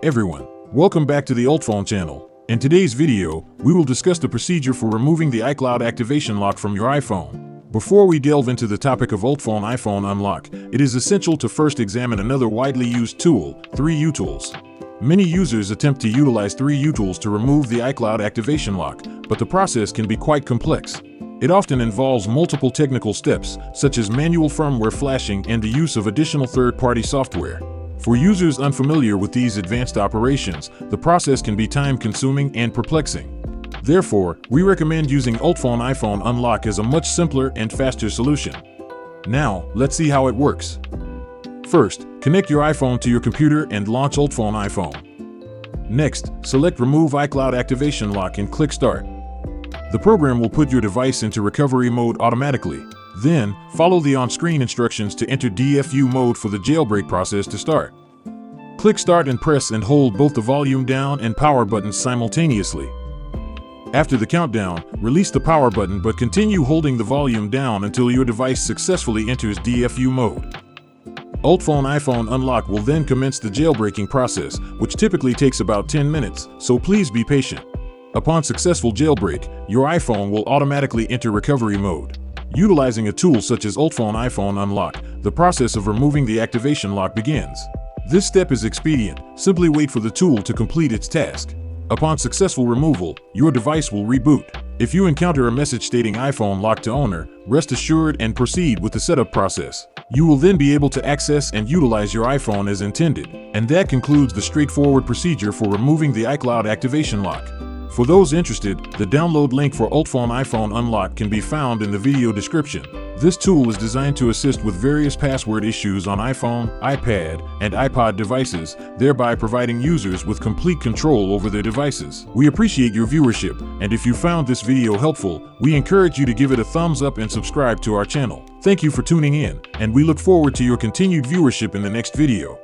everyone, welcome back to the UltFone channel. In today's video, we will discuss the procedure for removing the iCloud activation lock from your iPhone. Before we delve into the topic of UltFone iPhone unlock, it is essential to first examine another widely used tool, 3uTools. Many users attempt to utilize 3uTools to remove the iCloud activation lock, but the process can be quite complex. It often involves multiple technical steps, such as manual firmware flashing and the use of additional third-party software. For users unfamiliar with these advanced operations, the process can be time-consuming and perplexing. Therefore, we recommend using UltFone iPhone Unlock as a much simpler and faster solution. Now, let's see how it works. First, connect your iPhone to your computer and launch UltFone iPhone. Next, select Remove iCloud Activation Lock and click Start. The program will put your device into recovery mode automatically. Then, follow the on-screen instructions to enter DFU mode for the jailbreak process to start. Click Start and press and hold both the volume down and power buttons simultaneously. After the countdown, release the power button but continue holding the volume down until your device successfully enters DFU mode. UltFone iPhone Unlock will then commence the jailbreaking process, which typically takes about 10 minutes, so please be patient. Upon successful jailbreak, your iPhone will automatically enter recovery mode. Utilizing a tool such as UltFone iPhone Unlock, the process of removing the activation lock begins. This step is expedient. Simply wait for the tool to complete its task. Upon successful removal, your device will reboot. If you encounter a message stating iPhone locked to owner, rest assured and proceed with the setup process. You will then be able to access and utilize your iPhone as intended. And that concludes the straightforward procedure for removing the iCloud activation lock. For those interested, the download link for UltFone iPhone Unlock can be found in the video description. This tool is designed to assist with various password issues on iPhone, iPad, and iPod devices, thereby providing users with complete control over their devices. We appreciate your viewership, and if you found this video helpful, we encourage you to give it a thumbs up and subscribe to our channel. Thank you for tuning in, and we look forward to your continued viewership in the next video.